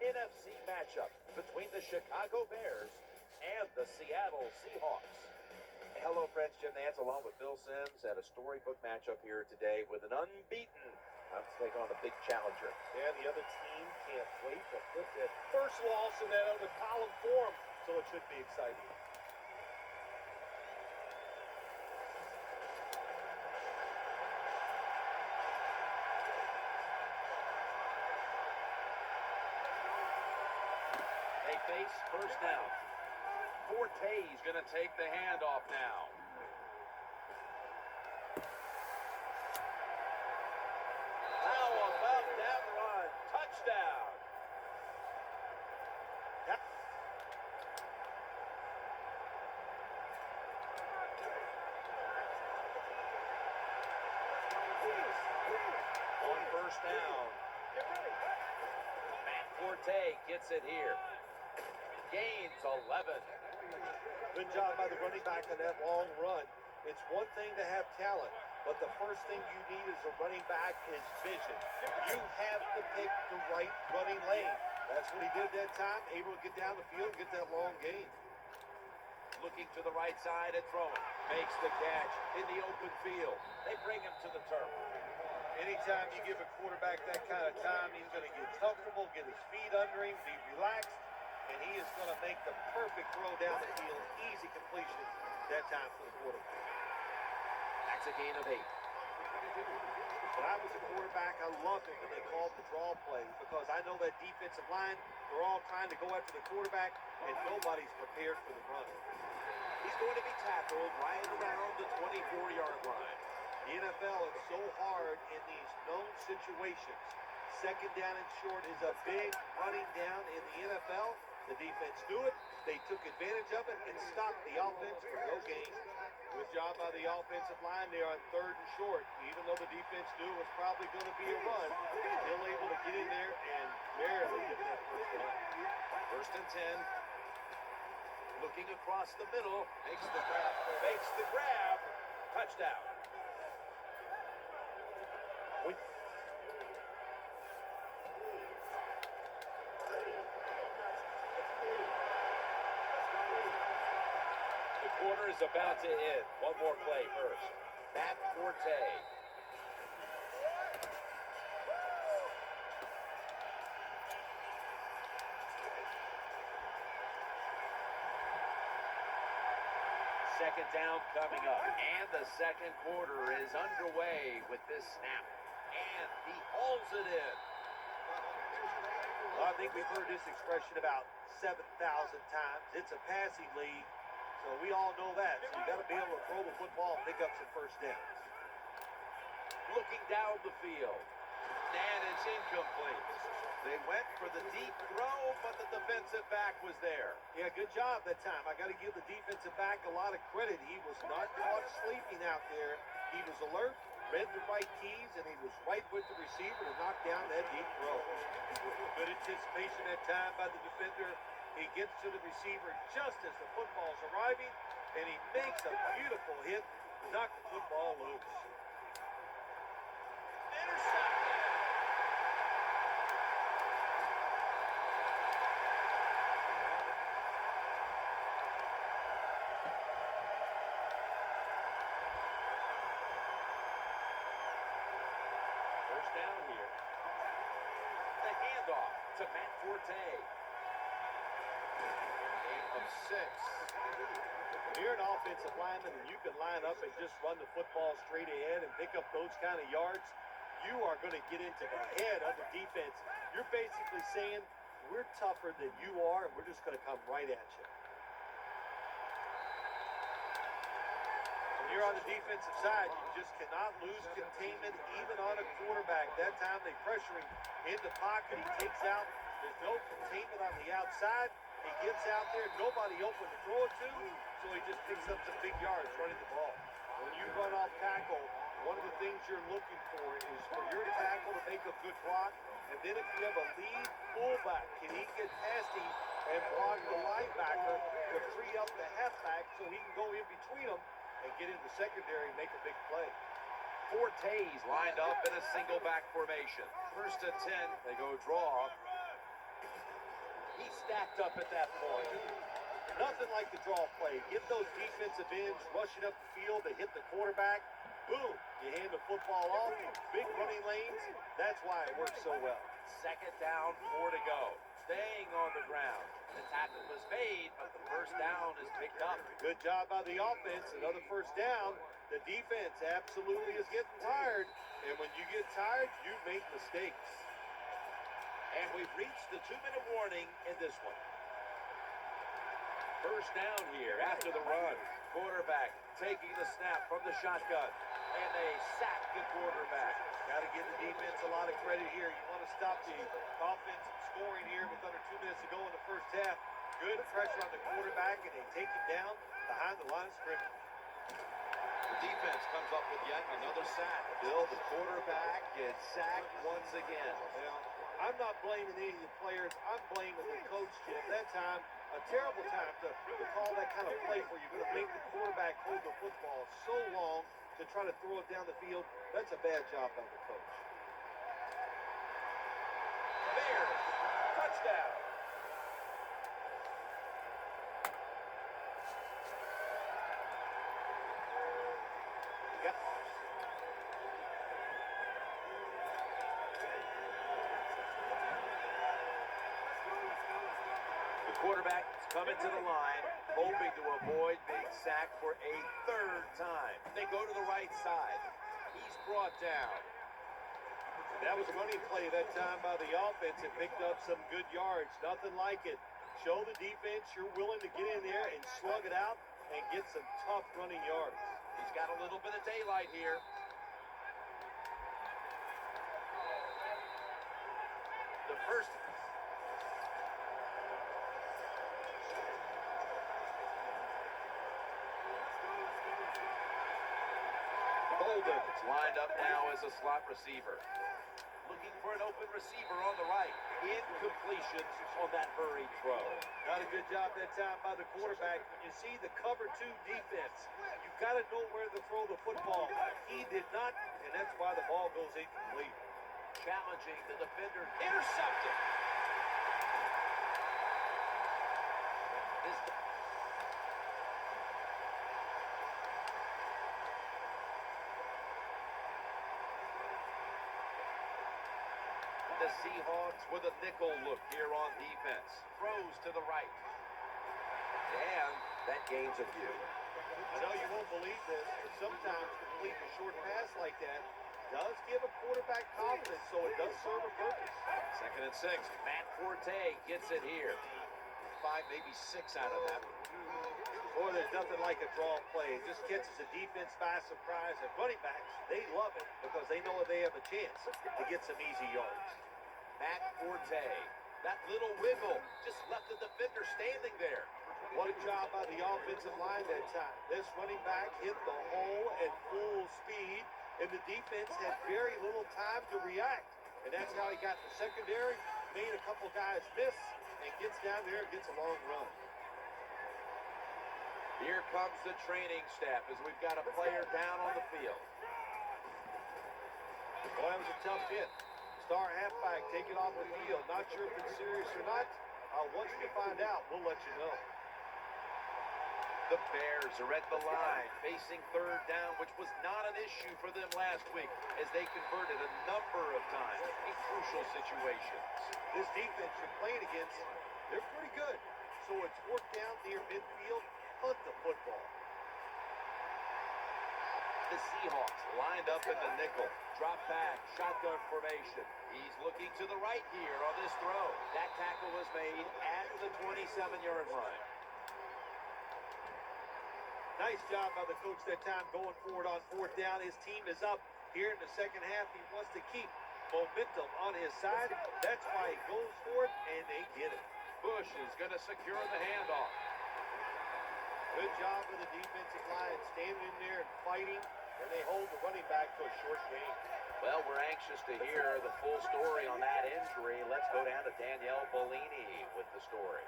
NFC matchup between the Chicago Bears and the Seattle Seahawks. Hello, friends. Jim Nance along with Bill Sims at a storybook matchup here today with an unbeaten. I'm taking on a big challenger. Yeah, the other team can't wait to put that first loss in that other column for them, so it should be exciting. They face first down. Forte's going to take the handoff now. How about that run? Touchdown. On first down. Matt Forte gets it here. Gains 11. Good job by the running back on that long run. It's one thing to have talent, but the first thing you need as a running back is vision. You have to pick the right running lane. That's what he did that time, able to get down the field and get that long gain. Looking to the right side and throwing. Makes the catch in the open field. They bring him to the turf. Anytime you give a quarterback that kind of time, he's going to get comfortable, get his feet under him, be relaxed, and he is going to make the perfect throw down the field. Easy completion that time for the quarterback. That's a gain of 8. When I was a quarterback, I loved it when they called the draw play because I know that defensive line, they're all trying to go after the quarterback, and nobody's prepared for the run. He's going to be tackled right around the 24-yard line. The NFL is so hard in these known situations. Second down and short is a big running down in the NFL. The defense knew it. They took advantage of it and stopped the offense for no gain. Good job by the offensive line there on third and short. Even though the defense knew it was probably going to be a run, still able to get in there and barely get that first down. First and 10. Looking across the middle. Makes the grab. Makes the grab. Touchdown. The quarter is about to end. One more play first. Matt Forte. Second down coming up. And the second quarter is underway with this snap. And he hauls it in. Well, I think we've heard this expression about 7,000 times. It's a passing league, so we all know that. So you got to be able to throw the football and pick up some first downs. Looking down the field. And it's incomplete. They went for the deep throw, but the defensive back was there. Yeah, good job that time. I got to give the defensive back a lot of credit. He was not caught sleeping out there. He was alert, read the right keys, and he was right with the receiver to knock down that deep throw. Good anticipation that time by the defender. He gets to the receiver just as the football's arriving, and he makes a beautiful hit to knock the football loose. Intercepted! First down here. The handoff to Matt Forte. Gain of 6. When you're an offensive lineman and you can line up and just run the football straight ahead and pick up those kind of yards, you are going to get into the head of the defense. You're basically saying, we're tougher than you are, and we're just going to come right at you. When you're on the defensive side, you just cannot lose containment even on a quarterback. That time they pressure him in the pocket. He takes out. There's no containment on the outside. He gets out there, nobody open to throw it to, so he just picks up some big yards running the ball. When you run off tackle, one of the things you're looking for is for your tackle to make a good block, and then if you have a lead fullback, can he get past him and block the linebacker to free up the halfback so he can go in between them and get in the secondary and make a big play. Forte's lined up in a single back formation. First and 10, they go draw. stacked up at that point. Nothing like the draw play. Get those defensive ends rushing up the field to hit the quarterback. Boom, you hand the football off. Big running lanes. That's why it works so well. Second down, 4 to go. Staying on the ground. The tackle was made, but the first down is picked up. Good job by the offense. Another first down. The defense absolutely is getting tired. And when you get tired, you make mistakes. And we've reached the 2-minute warning in this one. First down here after the run. Quarterback taking the snap from the shotgun. And they sack the quarterback. Got to give the defense a lot of credit here. You want to stop the offense from scoring here with under 2 minutes to go in the first half. Good pressure on the quarterback, and they take him down behind the line of scrimmage. The defense comes up with yet another sack. Bill, the quarterback, gets sacked once again. Well, I'm not blaming any of the players. I'm blaming the coach, Jim. That time, a terrible time to call that kind of play where you're going to make the quarterback hold the football so long to try to throw it down the field. That's a bad job by the coach. Bears, touchdown. Quarterback is coming to the line, hoping to avoid being sacked for a third time. They go to the right side. He's brought down. That was a running play that time by the offense. It picked up some good yards. Nothing like it. Show the defense you're willing to get in there and slug it out and get some tough running yards. He's got a little bit of daylight here. The first... It's lined up now as a slot receiver. Looking for an open receiver on the right. Incompletion on that hurried throw. Not a good job that time by the quarterback. When you see the cover 2 defense, you've got to know where to throw the football. He did not, and that's why the ball goes incomplete. Challenging the defender. Intercepted. The Seahawks with a nickel look here on defense. Throws to the right. And that gains a few. I know you won't believe this, but sometimes completing a short pass like that does give a quarterback confidence, so it does serve a purpose. 2nd and 6. Matt Forte gets it here. 5, maybe 6 out of that. Boy, there's nothing like a draw play. It just catches the defense by surprise. And running backs, they love it because they know they have a chance to get some easy yards. Matt Forte, that little wiggle just left the defender standing there. What a job by the offensive line that time. This running back hit the hole at full speed, and the defense had very little time to react. And that's how he got the secondary, made a couple guys miss, and gets down there and gets a long run. Here comes the training staff as we've got a player down on the field. Boy, that was a tough hit. Star halfback taking off the field. Not sure if it's serious or not. Once we find out, we'll let you know. The Bears are at the line, facing 3rd down, which was not an issue for them last week as they converted a number of times in crucial situations. This defense you're playing against, they're pretty good. So it's work down near midfield, punt the football. The Seahawks lined up in the nickel. Drop back, shotgun formation. He's looking to the right here on this throw. That tackle was made at the 27-yard line. Nice job by the coach that time going forward on 4th down. His team is up here in the second half. He wants to keep momentum on his side. That's why he goes for it, and they get it. Bush is going to secure the handoff. Good job of the defensive line standing in there and fighting, and they hold the running back to a short gain. Well, we're anxious to hear the full story on that injury. Let's go down to Danielle Bellini with the story.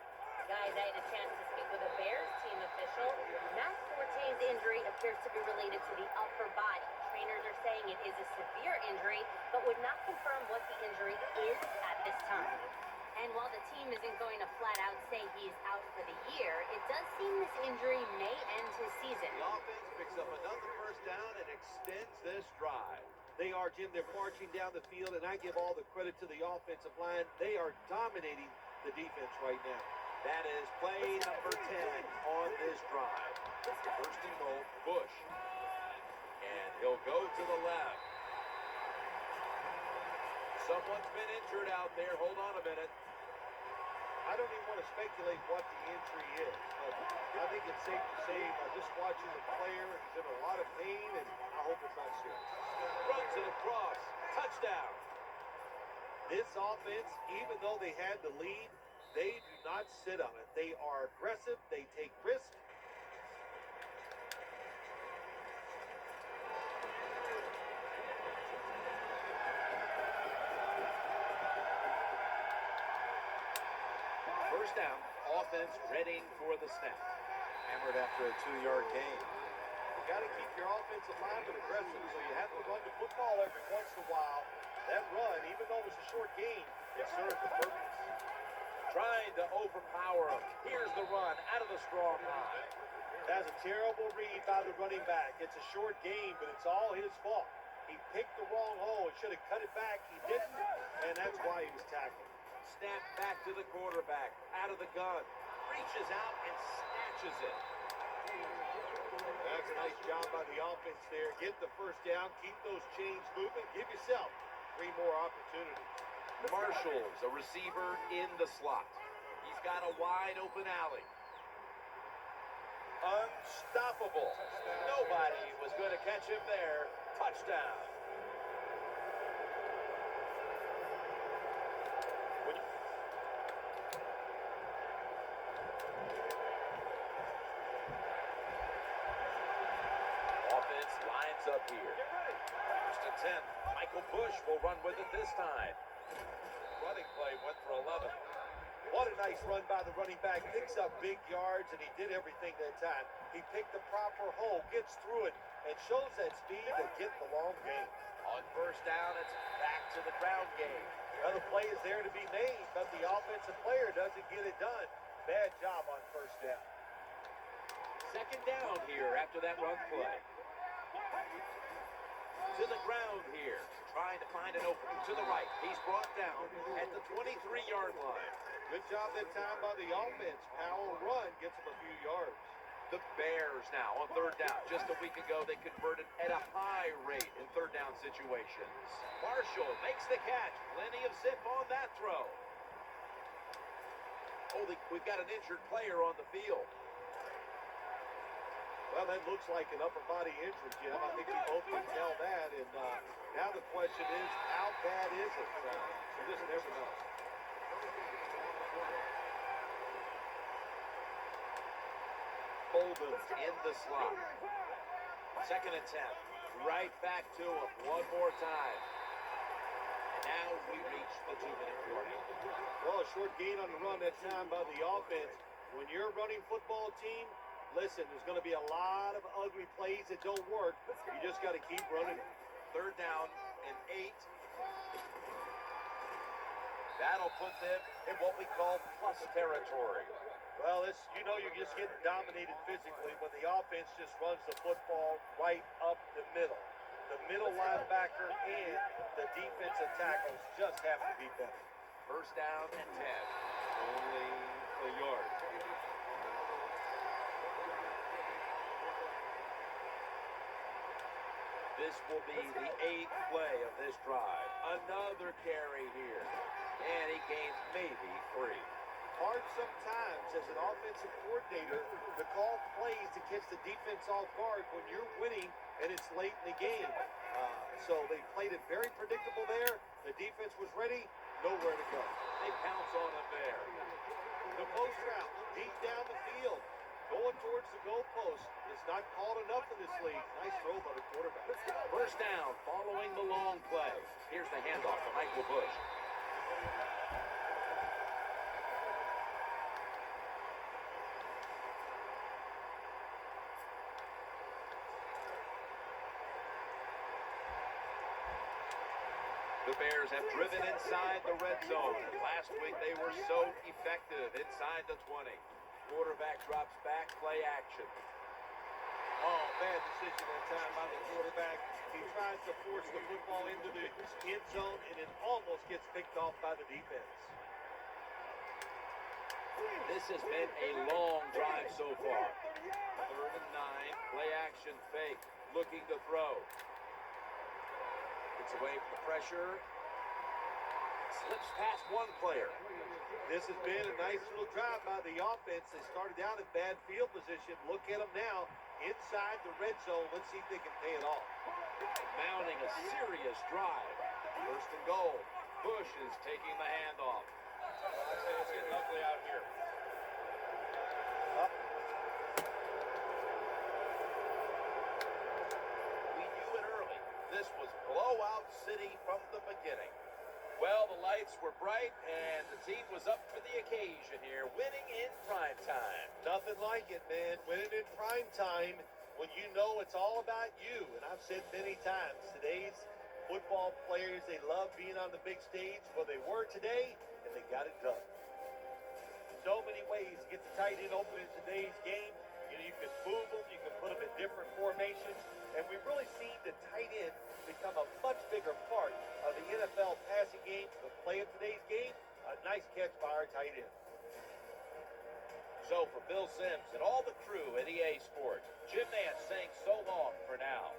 Guys, I had a chance to speak with a Bears team official. Matt Forte's injury appears to be related to the upper body. Trainers are saying it is a severe injury, but would not confirm what the injury is at this time. And while the team team isn't going to flat out say he's out for the year, it does seem this injury may end his season. The offense picks up another first down and extends this drive. They are, Jim, they're marching down the field, and I give all the credit to the offensive line. They are dominating the defense right now. That is play number 10 on this drive. First and goal, Bush. And he'll go to the left. Someone's been injured out there. Hold on a minute. I don't even want to speculate what the injury is, but I think it's safe to say by just watching the player, he's in a lot of pain, and I hope it's not serious. Runs it across. Touchdown. This offense, even though they had the lead, they do not sit on it. They are aggressive. They take risks. First down, offense readying for the snap. Hammered after a 2-yard gain. You got to keep your offensive lineman aggressive, so you have to run the football every once in a while. That run, even though it was a short gain, it served the purpose. Trying to overpower him. Here's the run out of the strong line. That's a terrible read by the running back. It's a short gain, but it's all his fault. He picked the wrong hole. He should have cut it back. He didn't, and that's why he was tackled. Snap back to the quarterback. Out of the gun. Reaches out and snatches it. That's a nice job by the offense there. Get the first down. Keep those chains moving. Give yourself 3 more opportunities. Marshall's a receiver in the slot. He's got a wide open alley. Unstoppable. Nobody was going to catch him there. Touchdown. Offense lines up here. First and 10. Michael Bush will run with it this time. Running play went for 11. What a nice run by the running back. Picks up big yards, and he did everything that time. He picked the proper hole, gets through it, and shows that speed to get the long gain. On first down, it's back to the ground game. Well, the play is there to be made, but the offensive player doesn't get it done. Bad job on first down. Second down here after that run play. To the ground here. Trying to find an opening to the right. He's brought down at the 23-yard line. Good job that time by the offense. Powell run gets him a few yards. The Bears now on third down. Just a week ago, they converted at a high rate in third down situations. Marshall makes the catch. Plenty of zip on that throw. Oh, we've got an injured player on the field. Well, that looks like an upper body injury, Jim. I think we both can tell that. And now the question is, how bad is it? You just never know. Holden's in the slot. Second and 10. Right back to him one more time. And now we reach the 2-minute warning. Well, a short gain on the run that time by the offense. When you're a running football team, listen, there's going to be a lot of ugly plays that don't work. You just got to keep running it. Third down and 8. That'll put them in what we call plus territory. Well, you're just getting dominated physically when the offense just runs the football right up the middle. The middle linebacker and the defensive tackles just have to be better. First down and 10. Only a yard. This will be the 8th play of this drive. Another carry here. And he gains maybe 3. Hard sometimes as an offensive coordinator to call plays to catch the defense off guard when you're winning and it's late in the game. So they played it very predictable there. The defense was ready, nowhere to go. They pounce on him there. The post route, deep down the field, going towards the goalpost. It's not called enough in this league. Nice throw by the quarterback. First down following the long play. Here's the handoff to Michael Bush. The Bears have driven inside the red zone. Last week they were so effective inside the 20. Quarterback drops back, play action. Oh, bad decision that time by the quarterback. He tries to force the football into the end zone, and it almost gets picked off by the defense. This has been a long drive so far. 3rd and 9, play action fake, looking to throw. Gets away from the pressure. Slips past one player. This has been a nice little drive by the offense. They started out in bad field position. Look at them now inside the red zone. Let's see if they can pay it off. Mounting a serious drive. 1st and goal. Bush is taking the handoff. I say it's getting ugly out here. We knew it early. This was blowout city from the beginning. Well, the lights were bright, and the team was up for the occasion here, winning in prime time. Nothing like it, man. Winning in prime time when you know it's all about you. And I've said many times, today's football players, they love being on the big stage. Well, they were today, and they got it done. So many ways to get the tight end open in today's game. You know, you can move them, you can put them in different formations, and we've really seen the tight end become a much bigger part of the NFL passing game. The play of today's game, a nice catch by our tight end. So for Bill Sims and all the crew at EA Sports, Jim Nance saying so long for now.